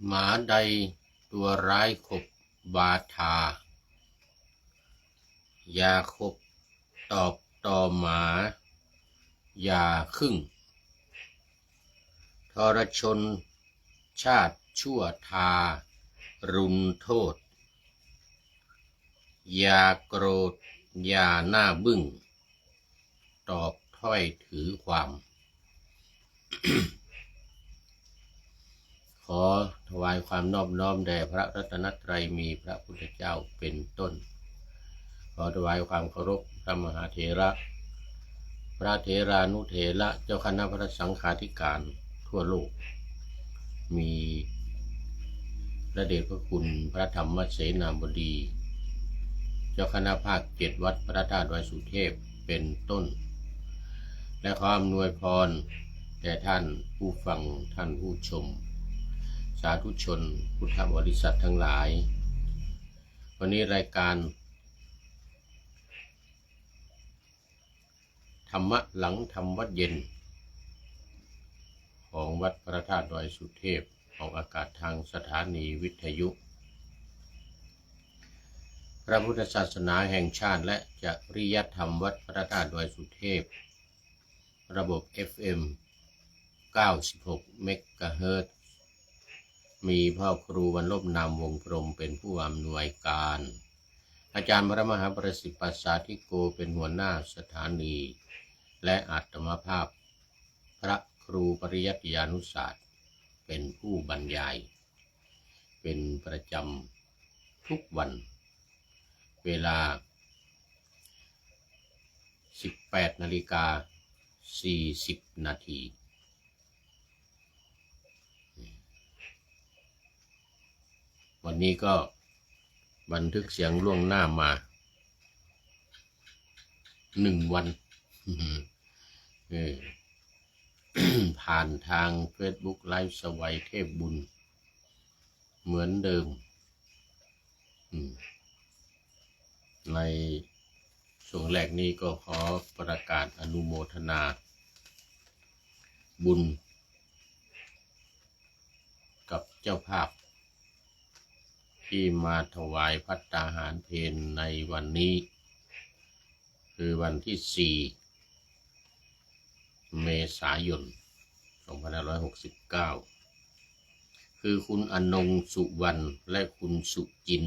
หมาใดตัวร้ายขบบาทาอย่าขบตอบต่อหมาอย่าครึ่งทรชนชาติชั่วทารุณโทษอย่าโกรธอย่าหน้าบึ้งตอบถ้อยถือความ ขอถวายความนอบน้อมแด่พระรัตนตรัยมีพระพุทธเจ้าเป็นต้นขอถวายความเคารพพระมหาเถระพระเถรานุเถระเจ้าคณะพระสังฆาธิการทั่วโลกมีพระเดชพระคุณพระธรรมเสนาบดีเจ้าคณะภาค7วัดพระธาตุดอยสุเทพเป็นต้นและขออำนวยพรแก่ท่านผู้ฟังท่านผู้ชมสาธุชนพุทธบริษัททั้งหลายวันนี้รายการธรรมะหลังธรรมวัดเย็นของวัดพระธาตุดอยสุเทพออกอากาศทางสถานีวิทยุพระพุทธศาสนาแห่งชาติและจริยธรรมวัดพระธาตุดอยสุเทพระบบ FM 96 เมกะเฮิรตซ์มีพ่อครูวรรณลบนามวงพรหมเป็นผู้อำนวยการอาจารย์พระมหาประสิทธิ์ปัสสาธิโกเป็นหัวหน้าสถานีและอาตมภาพพระครูปริยัติยานุศาสตร์เป็นผู้บรรยายเป็นประจำทุกวันเวลา 18:40 นาทีวันนี้ก็บันทึกเสียงล่วงหน้ามา1 วันผ่านทาง Facebook ไลฟ์สวัยเทพบุญเหมือนเดิมในช่วงแรกนี้ก็ขอประกาศอนุโมทนาบุญกับเจ้าภาพที่มาถวายภัตตาหารเพลในวันนี้คือวันที่4 เมษายน 2569คือคุณอนงสุวรรณและคุณสุจิน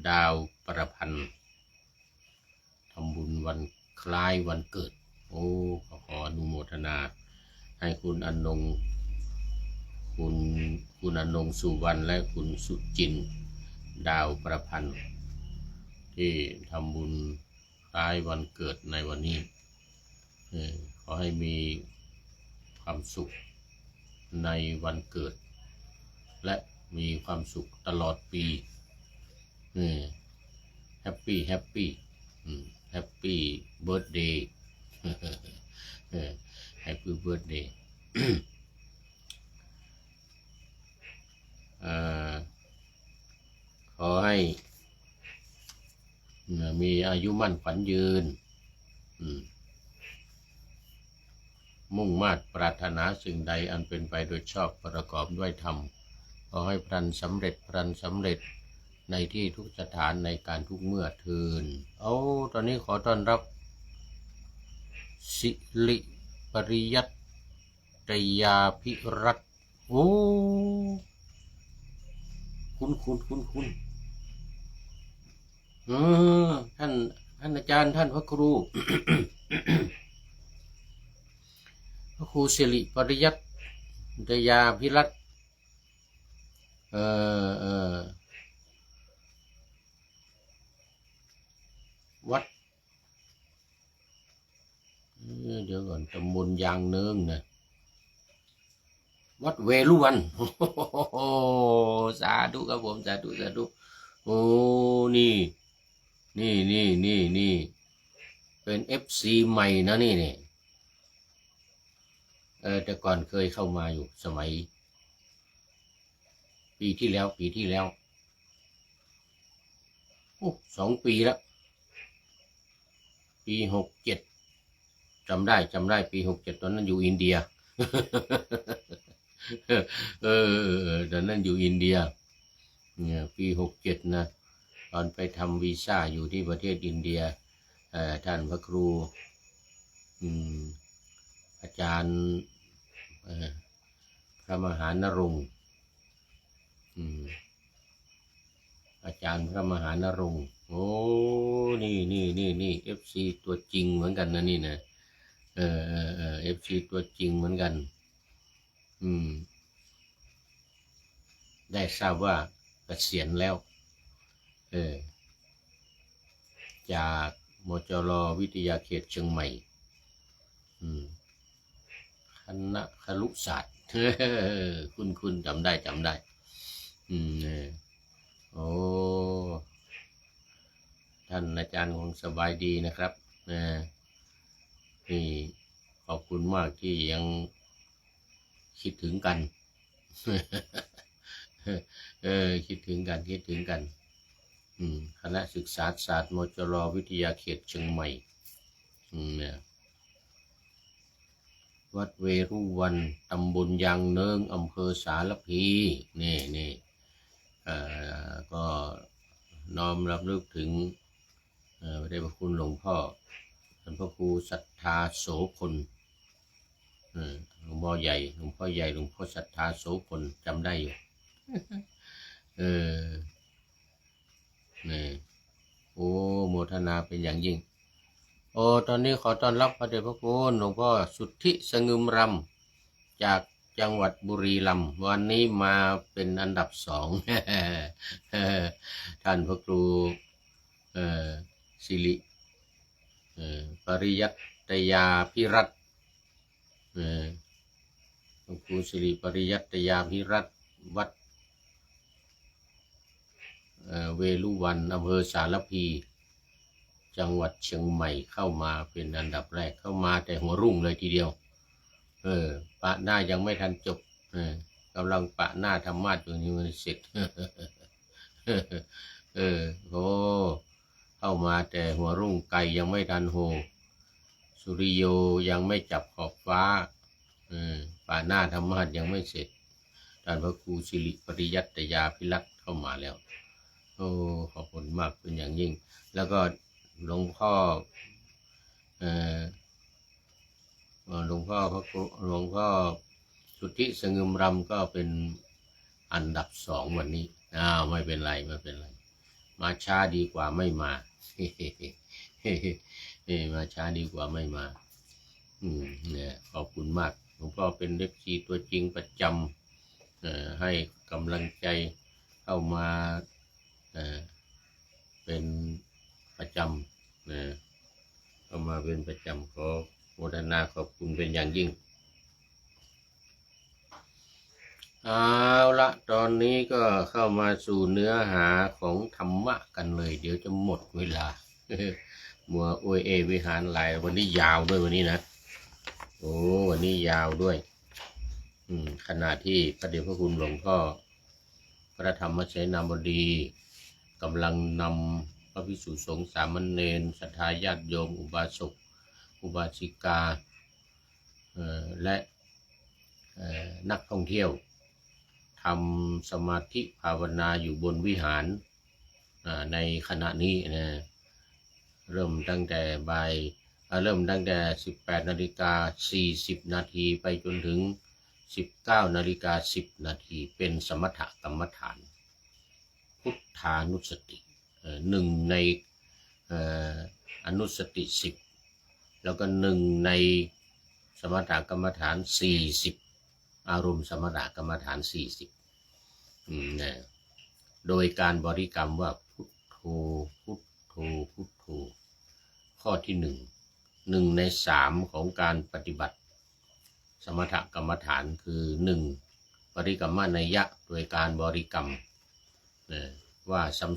ดาวประพันธ์ทำบุญวันคล้ายวันเกิดขออนุโมทนาให้คุณอนงสุวรรณและคุณสุจินดาวประพันธ์ที่ทำบุญคล้ายวันเกิดในวันนี้ขอให้มีความสุขในวันเกิดและมีความสุขตลอดปีแฮปปี้แฮปปี้เบิร์ธเดย์แฮปปี้เบิร์ธเดย์ขอให้มีอายุมั่นขวัญยืนมุ่งมา่ปรารถนาสิ่งใดอันเป็นไปโดยชอบประกอบด้วยธรรมขอให้พลันสำเร็จในที่ทุกสถานในการทุกเมื่อเทินตอนนี้ขอต้อนรับสิริปริยัตยาภิรัตน์คุณท่านอาจารย์ท่านพระครู พระครูสิริปริยัตยาภิรัตน์วัดเดี๋ยวก่อนตำบลยางเนิงนะวัดเวรุวันสาธุครับผมสาธุนี่เป็น FC ใหม่นะนี่แต่ก่อนเคยเข้ามาอยู่สมัยปีที่แล้ว2 ปีแล้วปี67จำได้ปี67ตอนนั้นอยู่อินเดีย ตอนนั้นอยู่อินเดียเนี่ยปี67นะตอนไปทำวีซ่าอยู่ที่ประเทศอินเดียท่านพระครูอาจารย์พระมหานรงค์อาจารย์พระมหานรงค์โอ้นี่FC ตัวจริงเหมือนกันนะนี่นะFC ตัวจริงเหมือนกันได้ทราบว่าเกษียณแล้วจากมจร.วิทยาเขตเชียงใหม่คณะครุศาสตร์คุณจำได้โอ้ท่านอาจารย์คงสบายดีนะครับนี่ขอบคุณมากที่ยังคิดถึงกันคิดถึงกันคณะศึกษาศาสตร์มจร.วิทยาเขตเชียงใหม่วัดเวรุวันตำบลยางเนิงอำเภอสารพีนี่ก็น้อมรำลึกถึงพระเดชพระคุณหลวงพ่อท่านพระครูศรัทธาโสพลหลวงพ่อใหญ่หลวงพ่อศรัทธาโสพลจำได้อยู่นี่โอ้โมทนาเป็นอย่างยิ่งโอ้ตอนนี้ขอต้อนรับพระเดชพระคุณหลวงพ่อสุทธิสงึมรำจากจังหวัดบุรีรัมย์วันนี้มาเป็นอันดับ2ท่านพระครูศิริปริยัตยาภิรัตน์พระครูศิริปริยัตยาภิรัตน์วัดเวลุวันอำเภอสารพีจังหวัดเชียงใหม่เข้ามาเป็นอันดับแรกเข้ามาแต่หัวรุ่งเลยทีเดียวปะหน้ายังไม่ทันจบกำลังปะหน้าธรรมะอยู่นี่มันเสร็จโอ้เข้ามาแต่หัวรุ่งไก่ยังไม่ทันโหสุริโยยังไม่จับขอบฟ้าปะหน้าธรรมะยังไม่เสร็จท่านพระครูศิริปริยัตยาภิรัตน์เข้ามาแล้วโอ้ขอบคุณมากเป็นอย่างยิ่งแล้วก็หลวงพ่อสุทธิสงึมรำก็เป็นอันดับ2วันนี้ไม่เป็นไรมาช้าดีกว่าไม่มามาช้าดีกว่าไม่มาเนี่ยขอบคุณมากหลวงพ่อเป็นเด็กชีตัวจริงประจำให้กำลังใจเข้ามาเป็นประจำเข้ามาเป็นประจำขอโมทนาขอบคุณเป็นอย่างยิ่งเอาละตอนนี้ก็เข้ามาสู่เนื้อหาของธรรมะกันเลยเดี๋ยวจะหมดเวลามัวโอยวิหารหลายวันนี้ยาวด้วยวันนี้นะโอ้วันนี้ยาวด้วยขณะที่พระเดชพระคุณหลวงพ่อพระธรรมเสนาบดีกำลังนำพระภิกษุสงฆ์สามเณรศรัทธาญาติโยมอุบาสกอุบาสิกาและนักท่องเที่ยวทำสมาธิภาวนาอยู่บนวิหารในขณะนี้นะเริ่มตั้งแต่18:40 นาทีไปจนถึง19:10 นาทีเป็นสมถกรรมฐานพุทธานุสติ1ในอนุสติ10แล้วก็1ในสมถกรรมฐาน40อารมณ์สมถกรรมฐาน40โดยการบริกรรมว่าพุทโธพุทโธพุทโธข้อที่1ใน3ของการปฏิบัติสมถกรรมฐานคือ1บริกรรมนัยยะโดยการบริกรรมว่าซ้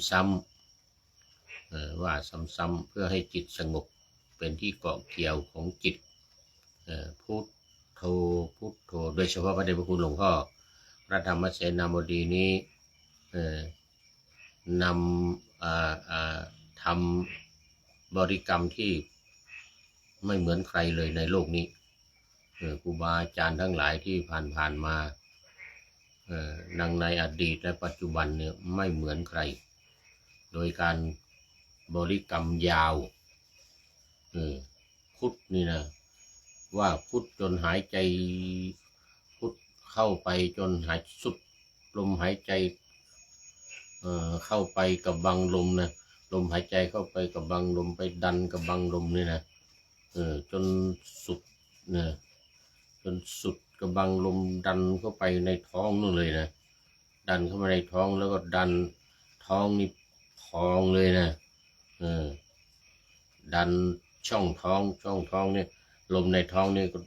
ำเพื่อให้จิตสงบเป็นที่เกาะเกี่ยวของจิตพุทโธพุทโธโดยเฉพาะพระเดชพระคุณหลวงพ่อพระธรรมเสนาบดีนี้นำทำบริกรรมที่ไม่เหมือนใครเลยในโลกนี้ครูบาอาจารย์ทั้งหลายที่ผ่านมา ดังในอดีตและปัจจุบันเนี่ยไม่เหมือนใครโดยการบริกรรมยาวพุทนี่นะว่าพุทจนหายใจพุทเข้าไปจนหายสุดลมหายใจเข้าไปกับบังลมนะลมหายใจเข้าไปกับบังลมไปดันกับบังลมนี่นะจนสุดนะจนสุดกับบังลมดันเข้าไปในท้องนู่นเลยนะดันเข้ามาในท้องแล้วก็ดันท้องนี่พองเลยนะดันช่องท้องเนี่ยลมในท้องนี่ก็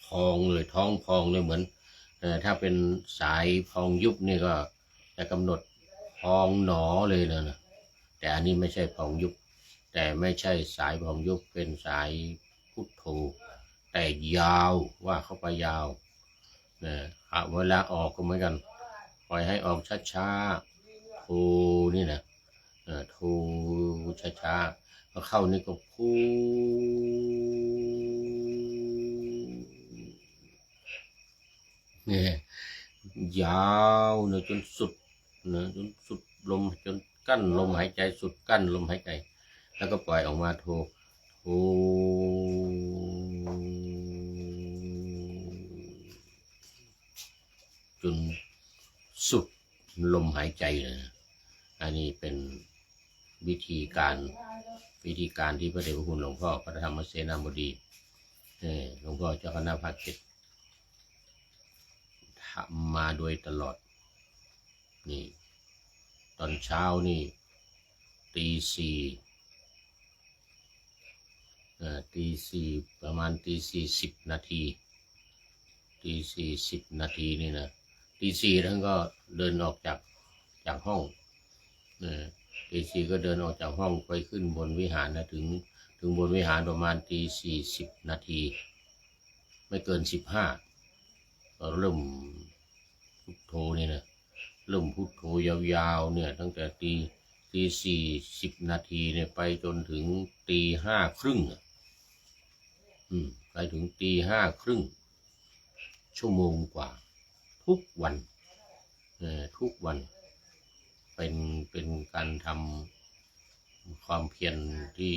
พองเลยท้องพองเลยเหมือนถ้าเป็นสายพองยุบนี่ก็จะกำหนดพองหนอเลยนะแต่อันนี้ไม่ใช่พองยุบแต่ไม่ใช่สายพองยุบเป็นสายพุทโธแต่ยาวว่าเข้าไปยาวเวลาออกก็เหมือนกันปล่อยให้ออกช้าๆโธนี่นะโธช้าๆพอเข้านี่ก็พูเนี่ยยาวเนจนสุดจนสุดลมจนกั้นลมหายใจสุดกั้นลมหายใจแล้วก็ปล่อยออกมาโธจนสุดลมหายใจเลยอันนี้เป็นวิธีการที่พระเดชพระคุณหลวงพ่อพระธรรมเสนาบดีหลวงพ่อเจ้าคณะภาค 7ทำมาโดยตลอดนี่ตอนเช้านี่ตีสี่ประมาณตี 40 นาทีนี่นะตี 4ท่านก็เดินออกจากห้องตี 4ก็เดินออกจากห้องไปขึ้นบนวิหารนะถึงบนวิหารประมาณตี 40 นาทีไม่เกิน 15ก็เริ่มพุทโธนี่นะเริ่มพุทโธยาวๆเนี่ยตั้งแต่ตี 40 นาทีเนี่ยไปจนถึงตี 5:30ไปถึงตี 5:30ชั่วโมงกว่าทุกวันเป็นการทำความเพียรที่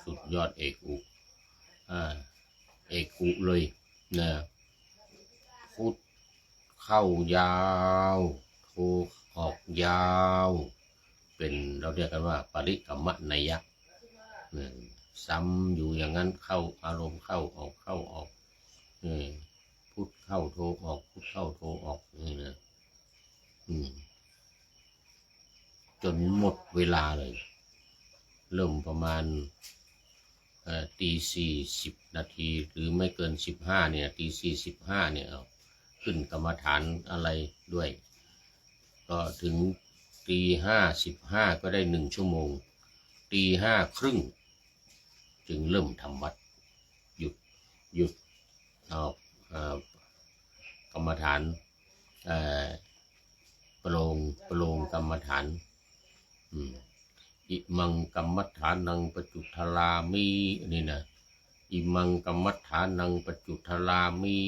สุดยอดเอกอุเลยนะพุทเข้ายาวโทออกยาวเป็นเราเรียกกันว่าปริกัมมนัยยะซ้ำอยู่อย่างนั้นเข้าอารมณ์เข้าออกพุทเข้าโทออกพุทเข้าโทออกนี่นะจนหมดเวลาเลยเริ่มประมาณตี 40 นาทีหรือไม่เกิน 15เนี่ยตี 45เนี่ยขึ้นกรรมฐานอะไรด้วยก็ถึงตี 55ก็ได้1 ชั่วโมงตี 5:30จึงเริ่มทำวัดหยุดกรรมฐานประโลงกรรมฐานอิมังกรรมฐานังปัจจุทลามินี่นะอิมังกรรมฐานังปัจจุทลามิ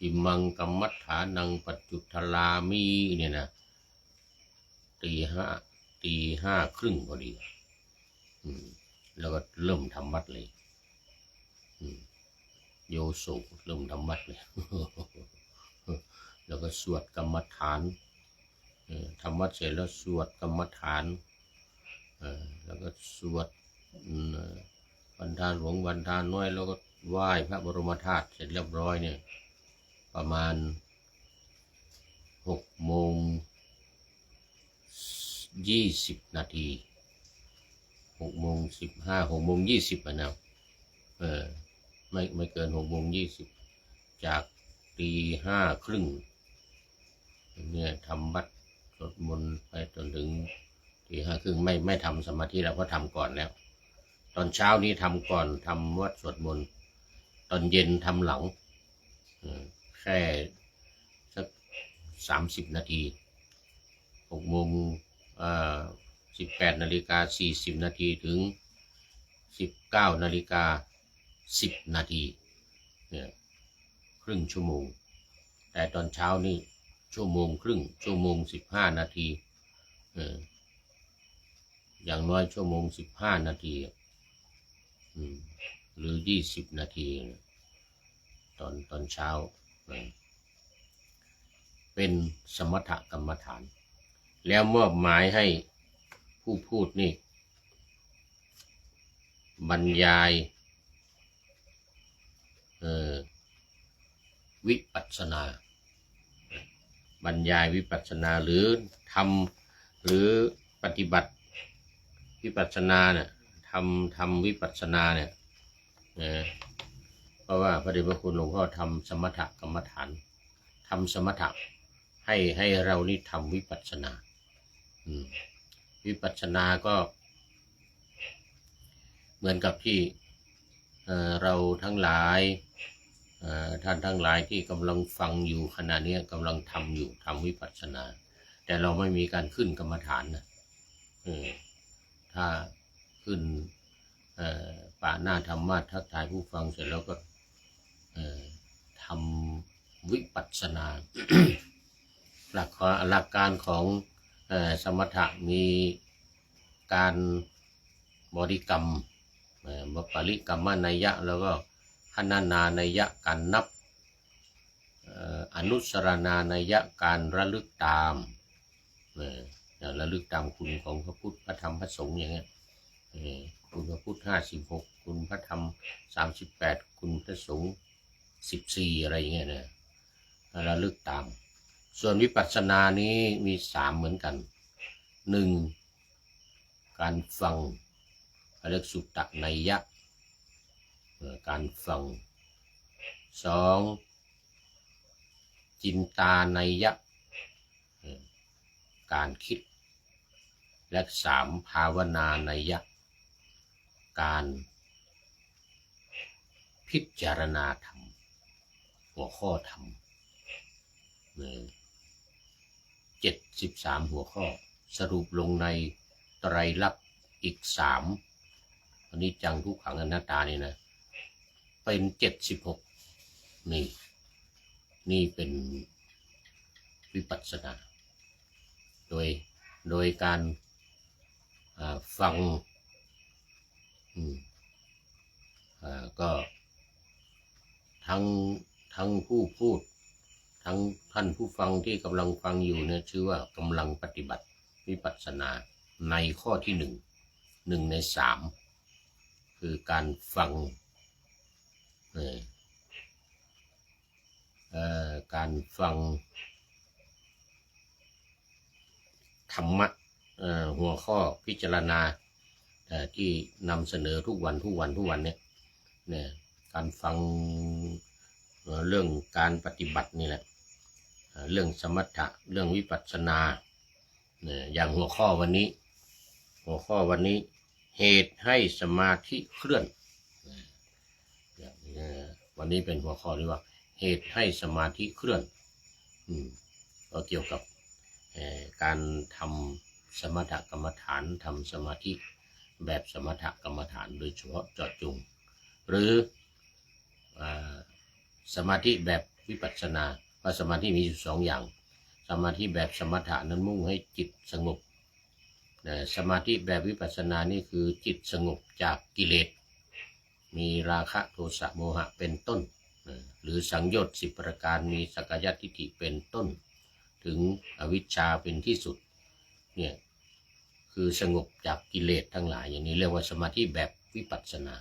อิมังกรรมฐานังปัจจุทลามิเนี่ยนะตี 5:30พอดีแล้วก็เริ่มทำวัดเลยโยโสเริ่มทำวัดเลยแล้วก็สวดกรรมฐานทำวัดเสร็จแล้วสวดกรรมฐานแล้วก็สวดวันทานหลวงวันทานน้อยแล้วก็ไหว้พระบรมธาตุเสร็จเรียบร้อยเนี่ยประมาณ6:20 นาที6:15 6:20นะไม่เกิน6:20จากตี 5:30เนี่ยทำวัดสวดมนต์ไปจนถึงตี 5:30ไม่ทำสมาธิแล้วเพราะทำก่อนแล้วตอนเช้านี้ทำก่อนทำวัดสวดมนต์ตอนเย็นทำหลังแค่สัก30 นาที18:40 นาทีถึง19:10 นาทีเนี่ยครึ่งชั่วโมง แต่ตอนเช้านี่ชั่วโมงครึ่งชั่วโมง15 นาทีอย่างน้อยชั่วโมง15 นาทีหรือ20 นาทีตอนเช้าเป็นสมถกรรมฐานแล้วมอบหมายให้ผู้พูดนี่บรรยายวิปัสสนาบรรยายวิปัสสนาหรือทำหรือปฏิบัติวิปัสสนาเนี่ยทำวิปัสสนาเนี่ยเพราะว่าพระเดชพระคุณหลวงพ่อทำสมถกรรมฐานทำสมถะให้เรานี่ทำวิปัสสนาวิปัสสนาก็เหมือนกับที่เราทั้งหลายท่านทั้งหลายที่กำลังฟังอยู่ขณะนี้กำลังทำอยู่ทำวิปัสสนาแต่เราไม่มีการขึ้นกรรมฐานนะถ้าขึ้นป่าหน้าธรรมะทักทายผู้ฟังเสร็จแล้วก็ทำวิปัสสนา หลักการของสมถะมีการบริกรรมปริกรรมนัยยะแล้วก็คณนานัยยะการนับอนุสรณานัยยะการระลึกตามระลึกตามคุณของพระพุทธพระธรรมพระสงฆ์อย่างเงี้ยคุณพระพุทธ56คุณพระธรรม38คุณพระสงฆ์14อะไรอย่างเงี้ยนะระลึกตามส่วนวิปัสสนานี้มี3เหมือนกัน1การฟังเรียกสุตตนัยยะการฟัง2จินตานัยยะการคิดและ3ภาวนานัยยะการพิจารณาธรรมหัวข้อธรรม73หัวข้อสรุปลงในไตรลักษณ์อีก3อนิจจังทุกขังอนัตตานี่นะเป็น76นี่เป็นวิปัสสนาโดยการฟังก็ทั้งผู้พูดทั้งท่านผู้ฟังที่กำลังฟังอยู่เนี่ยชื่อว่ากำลังปฏิบัติวิปัสสนาในข้อที่1ใน3คือการฟังการฟังธรรมะหัวข้อพิจารณาที่นำเสนอทุกวันเนี่ยการฟังเรื่องการปฏิบัตินี่แหละเรื่องสมถะเรื่องวิปัสสนาอย่างหัวข้อวันนี้เหตุให้สมาธิเคลื่อนวันนี้เป็นหัวข้อที่ว่าเหตุให้สมาธิเคลื่อนก็เกี่ยวกับการทำสมถกรรมฐานทำสมาธิแบบสมถกรรมฐานโดยเฉพาะเจาะจงหรือสมาธิแบบวิปัสสนาเพราะสมาธิมีอยู่2อย่างสมาธิแบบสมถะนั้นมุ่งให้จิตสงบสมาธิแบบวิปัสสนานี่คือจิตสงบจากกิเลสมีราคะโทสะโมหะเป็นต้นหรือสังโยชน์10ประการมีสักกายทิฏฐิเป็นต้นถึงอวิชชาเป็นที่สุดเนี่ยคือสงบจากกิเลสทั้งหลายอย่างนี้เรียกว่าสมาธิแบบวิปัสสนา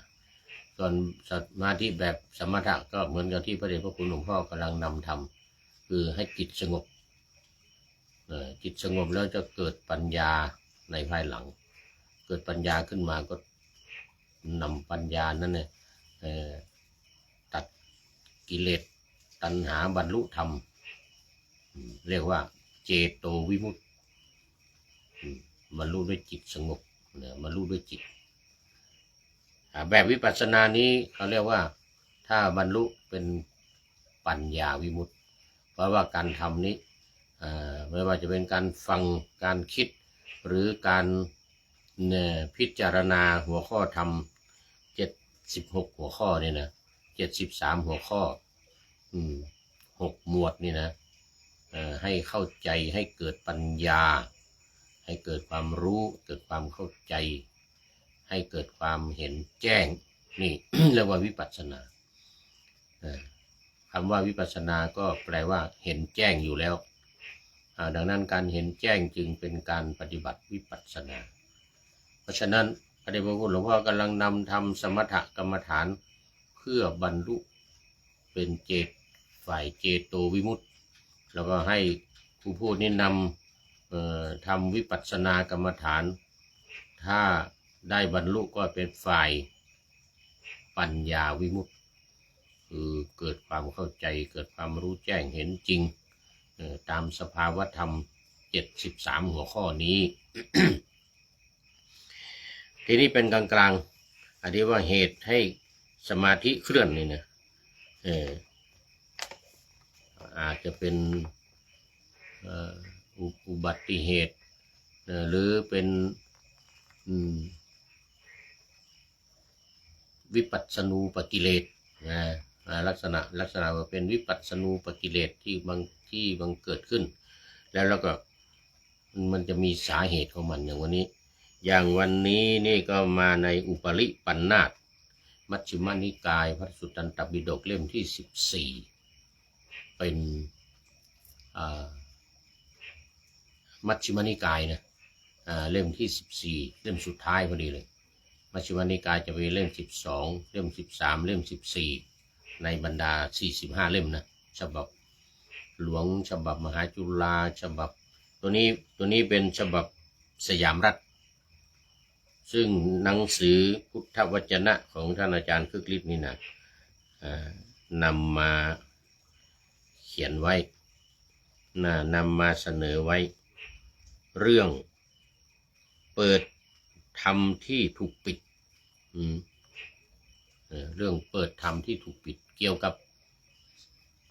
ส่วนสมาธิแบบสมถะก็เหมือนกับที่พระเดชพระคุณหลวงพ่อกำลังนำทำคือให้จิตสงบจิตสงบแล้วจะเกิดปัญญาในภายหลังเกิดปัญญาขึ้นมาก็นำปัญญานั้นเนี่ยตัดกิเลสตัณหาบรรลุธรรมเรียกว่าเจโตวิมุตติบรรลุด้วยจิตสงบบรรลุด้วยจิตแบบวิปัสสนานี้เขาเรียกว่าถ้าบรรลุเป็นปัญญาวิมุตติเพราะว่าการทำนี้ไม่ว่าจะเป็นการฟังการคิดหรือการพิจารณาหัวข้อธรรม76หัวข้อเนี่ยนะ73หัวข้อ 6 หมวดนี่นะให้เข้าใจให้เกิดปัญญาให้เกิดความรู้เกิดความเข้าใจให้เกิดความเห็นแจ้งนี่ เรียกว่าวิปัสสนาคำว่าวิปัสสนาก็แปลว่าเห็นแจ้งอยู่แล้วดังนั้นการเห็นแจ้งจึงเป็นการปฏิบัติวิปัสสนาเพราะฉะนั้นพระเดชพระคุณหลวงพ่อกำลังนำทำสมถกรรมฐานเพื่อบรรลุเป็นฝ่ายเจโตวิมุตติแล้วก็ให้ผู้พูดนี้นำทำวิปัสสนากรรมฐานถ้าได้บรรลุก็เป็นฝ่ายปัญญาวิมุตติคือเกิดความเข้าใจเกิดความรู้แจ้งเห็นจริงตามสภาวธรรม73หัวข้อนี้ ทีนี้เป็นกลางๆอันนี้ว่าเหตุให้สมาธิเคลื่อนนี่นะอาจจะเป็นอุบัติเหตุหรือเป็นวิปัสสนูปกิเลสลักษณะว่าเป็นวิปัสสนูปกิเลสที่บางเกิดขึ้นแล้วก็มันจะมีสาเหตุของมันอย่างวันนี้นี่ก็มาในอุปริปันธาตมัชฌิมานิกายพระสุตตันตปิฎกเล่มที่14เป็นมัชฌิมานิกายนะเล่มที่14เล่มสุดท้ายพอดีเลยมัชฌิมานิกายจะเป็นเล่ม12เล่ม13เล่ม14ในบรรดา45เล่มนะฉบับหลวงฉบับมหาจุฬาฉบับตัวนี้เป็นฉบับสยามรัฐซึ่งหนังสือพุทธวจนะของท่านอาจารย์คึกฤทธิ์นี่นะนำมาเขียนไว้นำมาเสนอไว้เรื่องเปิดธรรมที่ถูกปิดเรื่องเปิดธรรมที่ถูกปิดเกี่ยวกับ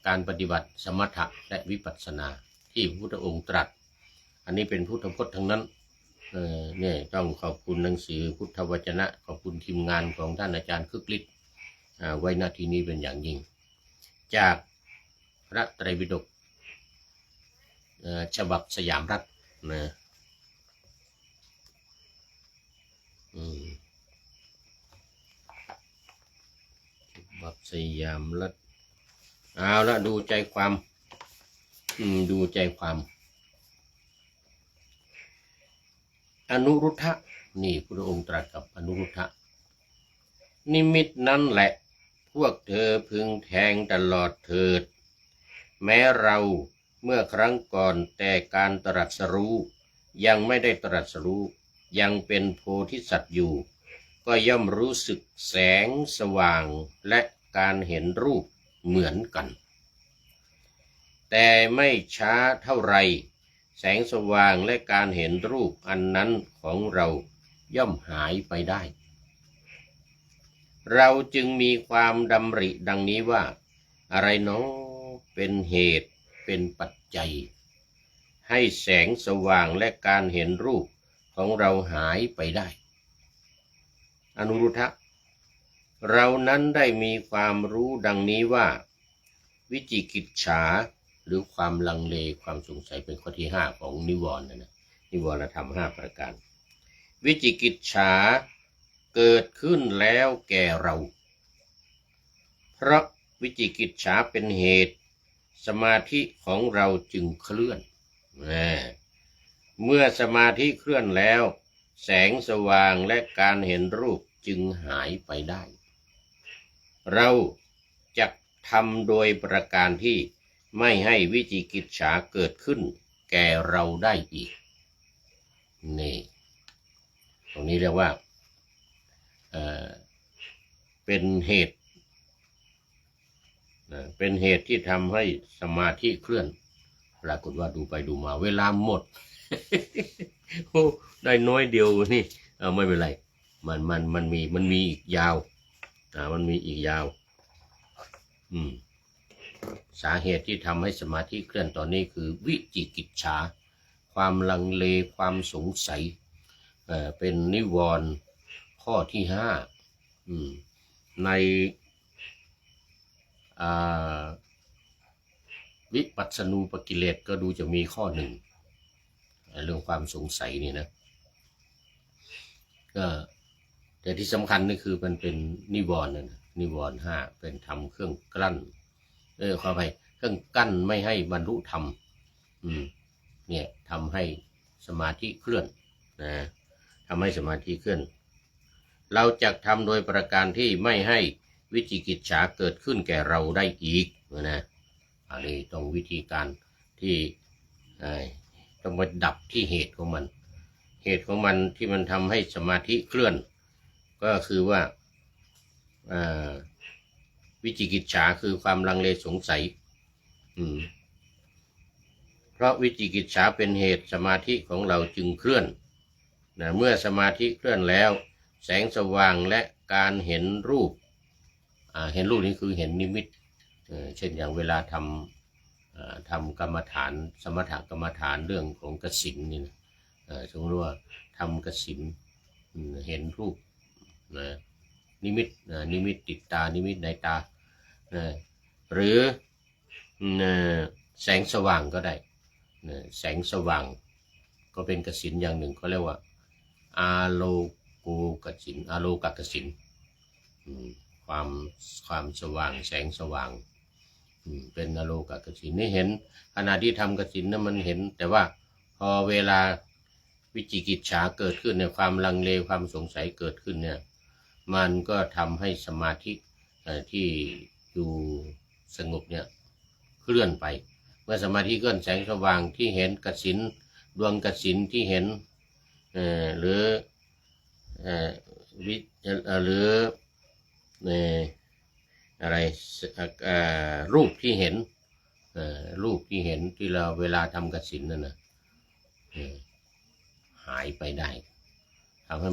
การปฏิบัติสมถะและวิปัสสนาที่พระพุทธองค์ตรัสอันนี้เป็นพุทธพจน์ทั้งนั้นเนี่ยต้องขอบคุณหนังสือพุทธวจนะขอบคุณทีมงานของท่านอาจารย์คึกฤทธิ์ไว้ณที่นี้เป็นอย่างยิ่งจากพระไตรปิฎกฉบับสยามรัฐนะฉบับสยามรัฐเอาละดูใจความอนุรุทธะนี่พระองค์ตรัสกับอนุรุทธะนิมิตนั้นแหละพวกเธอพึงแทงตลอดเถิดแม้เราเมื่อครั้งก่อนแต่การตรัสรู้ยังไม่ได้ตรัสรู้ยังเป็นโพธิสัตว์อยู่ก็ย่อมรู้สึกแสงสว่างและการเห็นรูปเหมือนกันแต่ไม่ช้าเท่าไรแสงสว่างและการเห็นรูปอันนั้นของเราย่อมหายไปได้เราจึงมีความดำริดังนี้ว่าอะไรเนาะเป็นเหตุเป็นปัจจัยให้แสงสว่างและการเห็นรูปของเราหายไปได้อนุรุทธะเรานั้นได้มีความรู้ดังนี้ว่าวิจิกิจฉาหรือความลังเลความสงสัยเป็นข้อที่5ของนิวรณ์นะนิวรณธรรม5ประการวิจิกิจฉาเกิดขึ้นแล้วแก่เราเพราะวิจิกิจฉาเป็นเหตุสมาธิของเราจึงเคลื่อนเมื่อสมาธิเคลื่อนแล้วแสงสว่างและการเห็นรูปจึงหายไปได้เราจะทำโดยประการที่ไม่ให้วิจิกิจฉาเกิดขึ้นแก่เราได้อีกนี่ตรงนี้เรียกว่าเป็นเหตุที่ทำให้สมาธิเคลื่อนปรากฏว่าดูไปดูมาเวลาหมด โอ้ได้น้อยเดียวนี่ไม่เป็นไรมันมีอีกยาวมันมีอีกยาวสาเหตุที่ทำให้สมาธิเคลื่อนตอนนี้คือวิจิกิจฉาความลังเลความสงสัยเป็นนิวรณ์ข้อที่5ใน วิปัสสนูปกิเลสก็ดูจะมีข้อหนึ่งเรื่องความสงสัยนี่นะก็แต่ที่สำคัญนี่คือมันเป็นนิวรณ์นะนิวรณ์ห้าเป็นธรรมเครื่องกลั้นขอไปเครื่องกั้นไม่ให้บรรลุธรรมเนี่ยทำให้สมาธิเคลื่อนนะทำให้สมาธิเคลื่อนเราจะทำโดยประการที่ไม่ให้วิจิกิจฉาเกิดขึ้นแก่เราได้อีกนะอันนี้ต้องวิธีการที่ต้องไปดับที่เหตุของมันที่มันทำให้สมาธิเคลื่อนก็คือว่าวิจิกิจฉาคือความลังเลสงสัยเพราะวิจิกิจฉาเป็นเหตุสมาธิของเราจึงเคลื่อนนะเมื่อสมาธิเคลื่อนแล้วแสงสว่างและการเห็นรูปนี้คือเห็นนิมิตเช่นอย่างเวลาทำกรรมฐานสมถกรรมฐานเรื่องของกสิณนี่นะสมมติว่าทำกสิณเห็นรูปนิมิตติดตานิมิตในตาหรือแสงสว่างก็ได้แสงสว่างก็เป็นกสิณอย่างหนึ่งเขาเรียกว่าอาโลโกกสิณอาโลกกสิณความสว่างแสงสว่างเป็นอาโลกกสิณนี่เห็นขณะที่ทำกสิณนั้นมันเห็นแต่ว่าพอเวลาวิจิกิจฉาเกิดขึ้นเนี่ยความลังเลความสงสัยเกิดขึ้นเนี่ยมันก็ทำให้สมาธิที่อยู่สงบเนี่ยเคลื่อนไปเมื่อสมาธิเคลื่อนแสงสว่างที่เห็นกสิณดวงกสิณที่เห็นหรืออะไรรูปที่เห็นที่เราเวลาทำกสิณนั่นนะหายไปได้ทำให้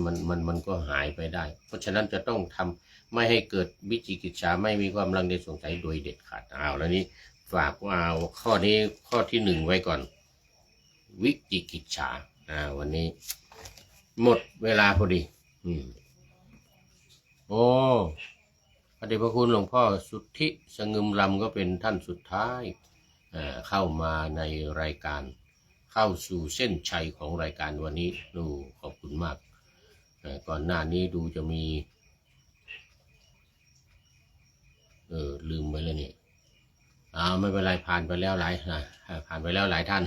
มันก็หายไปได้เพราะฉะนั้นจะต้องทำไม่ให้เกิดวิจิกิจฉาไม่มีความลังเลสงสัยโดยเด็ดขาดแล้วนี้ฝากว่าข้อนี้ข้อที่หนึ่งไว้ก่อนวิจิกิจฉาวันนี้หมดเวลาพอดีโอ้พระเดชพระคุณหลวงพ่อสุทธิสงึมลำก็เป็นท่านสุดท้ายเข้ามาในรายการเข้าสู่เส้นชัยของรายการวันนี้ขอบคุณมากก่อนหน้านี้ดูจะมีลืมไปแล้วนี่ไม่เป็นไรผ่านไปแล้วหลายท่าน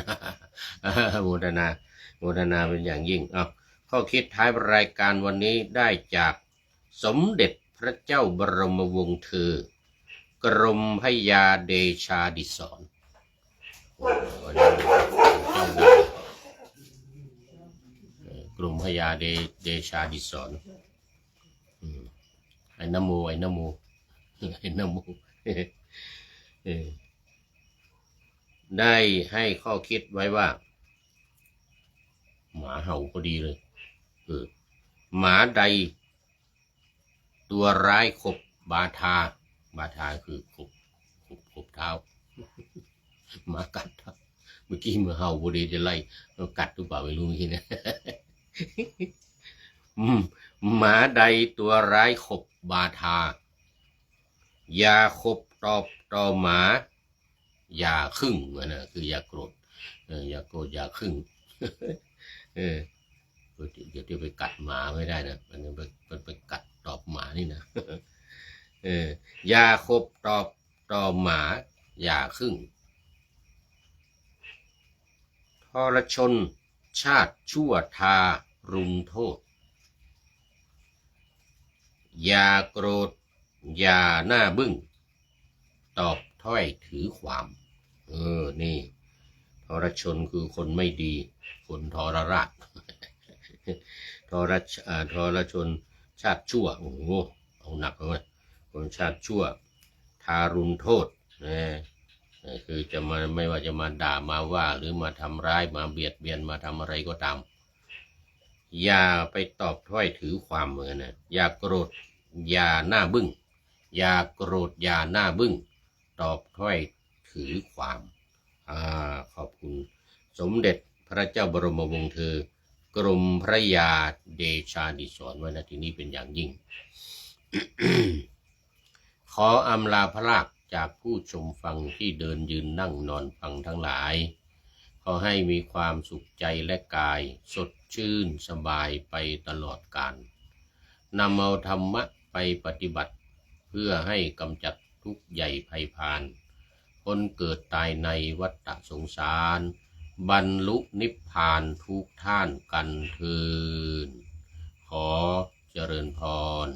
โมทนาเป็นอย่างยิ่งข้อคิดท้ายรายการวันนี้ได้จากสมเด็จพระเจ้าบรมวงศ์เธอกรมพระยาเดชาดิศรกรมพระยาเดชาดิศรไอ้นโมได้ให้ข้อคิดไว้ว่าหมาเห่าพอดีเลยหมาใดตัวร้ายขบบาทาคือขบเท้าหมากัดเมื่อกี้เมื่อเห่าพอดีจะไล่กัดหรือเปล่าไม่รู้เมื่อกี้นะหมาใดตัวร้ายขบบาทาอย่าขบตอบต่อหมาอย่าขึ่งนะคืออย่าโกรธอย่าโกรธอย่าขึ่งเดี๋ยวไปกัดหมาไม่ได้นะมันไปกัดตอบหมานี่นะอย่าขบตอบต่อหมาอย่าขึ่งทรชนชาติชั่วทารุณโทษอย่าโกรธอย่าหน้าบึ้งตอบถ้อยถือความนี่ทรชนคือคนไม่ดีคนทรราชทรชนชาติชั่วเอาหนักเลยคนชาติชั่วทารุณโทษคือจะมาไม่ว่าจะมาด่ามาว่าหรือมาทำร้ายมาเบียดเบียนมาทำอะไรก็ตามอย่าไปตอบถ้อยถือความเหมือนอย่าโกรธอย่าหน้าบึ้งอย่าโกรธอย่าหน้าบึ้งตอบถ้อยถือความขอบคุณสมเด็จพระเจ้าบรมวงศ์เธอกรมพระยาเดชาดิศรไว้ณที่นี้เป็นอย่างยิ่ง ขออำลาพระราช จากผู้ชมฟังที่เดินยืนนั่งนอนฟังทั้งหลายขอให้มีความสุขใจและกายสดชื่นสบายไปตลอดกาลนำเอาธรรมะไปปฏิบัติเพื่อให้กำจัดทุกข์ใหญ่ภัยพานคนเกิดตายในวัฏสงสารบรรลุนิพพานทุกท่านกันเถิดขอเจริญพร